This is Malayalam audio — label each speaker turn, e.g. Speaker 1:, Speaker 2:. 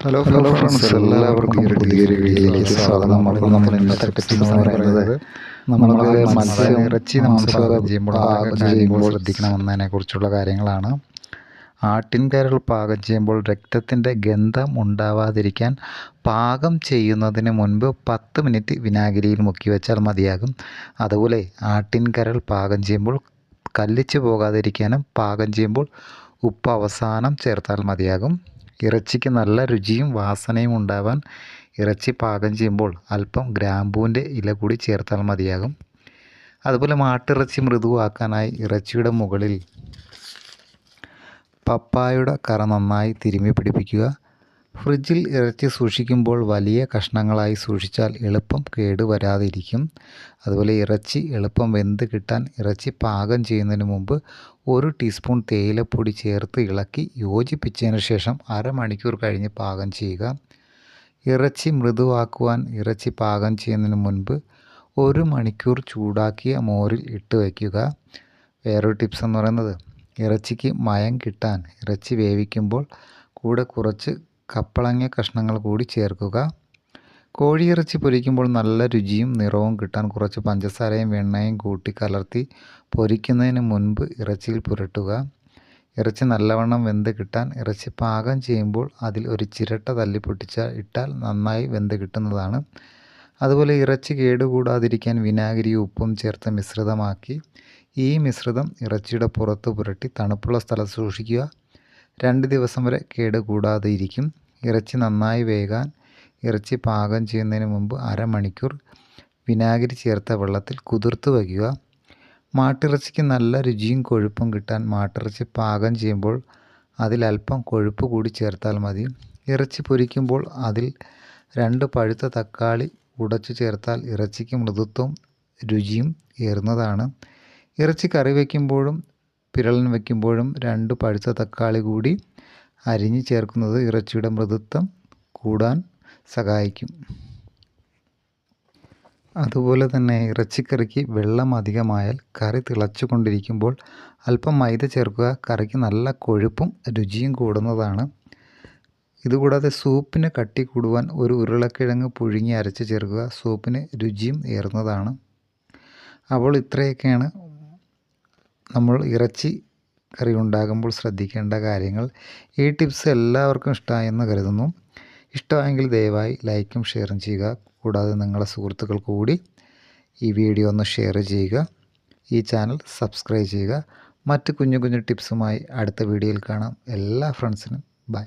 Speaker 1: ഹലോ ഫ്രണ്ട്സ്, എല്ലാവർക്കും പുതിയൊരു വീഡിയോയിലേക്ക് സ്വാഗതം. നമ്മൾ ഇന്നത്തെ ടിപ്സ് എന്ന് പറയുന്നത് നമ്മൾ മത്സ്യം ഇറച്ചി നമ്മൾ പാകം ചെയ്യുമ്പോൾ ശ്രദ്ധിക്കണമെന്നതിനെ കുറിച്ചുള്ള കാര്യങ്ങളാണ്. ആട്ടിൻകരൾ പാകം ചെയ്യുമ്പോൾ രക്തത്തിൻ്റെ ഗന്ധം ഉണ്ടാവാതിരിക്കാൻ പാകം ചെയ്യുന്നതിന് മുൻപ് 10 മിനിറ്റ് വിനാഗിരിയിൽ മുക്കി വെച്ചാൽ മതിയാകും. അതുപോലെ ആട്ടിൻകരൾ പാകം ചെയ്യുമ്പോൾ കല്ലിച്ചു പോകാതിരിക്കാനും പാകം ചെയ്യുമ്പോൾ ഉപ്പ് അവസാനം ചേർത്താൽ മതിയാകും. ഇറച്ചിക്ക് നല്ല രുചിയും വാസനയും ഉണ്ടാവാൻ ഇറച്ചി പാകം ചെയ്യുമ്പോൾ അല്പം ഗ്രാമ്പൂവിൻ്റെ ഇല കൂടി ചേർത്താൽ മതിയാകും. അതുപോലെ മാട്ടിറച്ചി മൃദുവാക്കാനായി ഇറച്ചിയുടെ മുകളിൽ പപ്പായയുടെ കറ നന്നായി തിരുമ്മി പിടിപ്പിക്കുക. ഫ്രിഡ്ജിൽ ഇറച്ചി സൂക്ഷിക്കുമ്പോൾ വലിയ കഷ്ണങ്ങളായി സൂക്ഷിച്ചാൽ എളുപ്പം കേടുവരാതിരിക്കും. അതുപോലെ ഇറച്ചി എളുപ്പം വെന്ത് കിട്ടാൻ ഇറച്ചി പാകം ചെയ്യുന്നതിന് മുമ്പ് 1 ടീസ്പൂൺ തേയിലപ്പൊടി ചേർത്ത് ഇളക്കി യോജിപ്പിച്ചതിന് ശേഷം അരമണിക്കൂർ കഴിഞ്ഞ് പാകം ചെയ്യുക. ഇറച്ചി മൃദുവാക്കുവാൻ ഇറച്ചി പാകം ചെയ്യുന്നതിന് മുൻപ് 1 മണിക്കൂർ ചൂടാക്കിയ മോരിൽ ഇട്ട് വയ്ക്കുക. വേറൊരു ടിപ്സ് എന്ന് പറയുന്നത്, ഇറച്ചിക്ക് മയം കിട്ടാൻ ഇറച്ചി വേവിക്കുമ്പോൾ കൂടെ കുറച്ച് കപ്പളങ്ങ കഷ്ണങ്ങൾ കൂടി ചേർക്കുക. കോഴിയിറച്ചി പൊരിക്കുമ്പോൾ നല്ല രുചിയും നിറവും കിട്ടാൻ കുറച്ച് പഞ്ചസാരയും വെണ്ണയും കൂട്ടി കലർത്തി പൊരിക്കുന്നതിന് മുൻപ് ഇറച്ചിയിൽ പുരട്ടുക. ഇറച്ചി നല്ലവണ്ണം വെന്ത് കിട്ടാൻ ഇറച്ചി പാകം ചെയ്യുമ്പോൾ അതിൽ ഒരു ചിരട്ട തല്ലി ഇട്ടാൽ നന്നായി വെന്ത് കിട്ടുന്നതാണ്. അതുപോലെ ഇറച്ചി കേടുകൂടാതിരിക്കാൻ വിനാഗിരിയും ഉപ്പും ചേർത്ത് മിശ്രിതമാക്കി ഈ മിശ്രിതം ഇറച്ചിയുടെ പുറത്ത് പുരട്ടി തണുപ്പുള്ള സ്ഥലത്ത് സൂക്ഷിക്കുക. 2 ദിവസം വരെ കേടുകൂടാതെ ഇരിക്കും. ഇറച്ചി നന്നായി വേകാൻ ഇറച്ചി പാകം ചെയ്യുന്നതിന് മുമ്പ് അരമണിക്കൂർ വിനാഗിരി ചേർത്ത വെള്ളത്തിൽ കുതിർത്ത് വയ്ക്കുക. മാട്ടിറച്ചിക്ക് നല്ല രുചിയും കൊഴുപ്പും കിട്ടാൻ മാട്ടിറച്ചി പാകം ചെയ്യുമ്പോൾ അതിലല്പം കൊഴുപ്പ് കൂടി ചേർത്താൽ മതി. ഇറച്ചി പൊരിക്കുമ്പോൾ അതിൽ 2 പഴുത്ത തക്കാളി ഉടച്ചു ചേർത്താൽ ഇറച്ചിക്ക് മൃദുത്വവും രുചിയും ഏറുന്നതാണ്. ഇറച്ചി കറി വയ്ക്കുമ്പോഴും പിരളൻ വയ്ക്കുമ്പോഴും 2 പഴുത്ത തക്കാളി കൂടി അരിഞ്ഞ് ചേർക്കുന്നത് ഇറച്ചിയുടെ മൃദുത്വം കൂടാൻ സഹായിക്കും. അതുപോലെ തന്നെ ഇറച്ചിക്കറിക്ക് വെള്ളം അധികമായാൽ കറി തിളച്ചു കൊണ്ടിരിക്കുമ്പോൾ അല്പം മൈദ ചേർക്കുക. കറിക്ക് നല്ല കൊഴുപ്പും രുചിയും കൂടുന്നതാണ്. ഇതുകൂടാതെ സൂപ്പിന് കട്ടി കൂടുവാൻ ഒരു ഉരുളക്കിഴങ്ങ് പുഴുങ്ങി അരച്ച് ചേർക്കുക. സൂപ്പിന് രുചിയും ഏറുന്നതാണ്. അപ്പോൾ ഇത്രയൊക്കെയാണ് നമ്മൾ ഇറച്ചി കറി ഉണ്ടാകുമ്പോൾ ശ്രദ്ധിക്കേണ്ട കാര്യങ്ങൾ. ഈ ടിപ്സ് എല്ലാവർക്കും ഇഷ്ടമായെന്ന് കരുതുന്നു. ഇഷ്ടമായെങ്കിൽ ദയവായി ലൈക്കും ഷെയറും ചെയ്യുക. കൂടാതെ നിങ്ങളുടെ സുഹൃത്തുക്കൾക്ക് കൂടി ഈ വീഡിയോ ഒന്ന് ഷെയർ ചെയ്യുക. ഈ ചാനൽ സബ്സ്ക്രൈബ് ചെയ്യുക. മറ്റ് കുഞ്ഞു കുഞ്ഞു ടിപ്സുമായി അടുത്ത വീഡിയോയിൽ കാണാം. എല്ലാ ഫ്രണ്ട്സിനും ബൈ.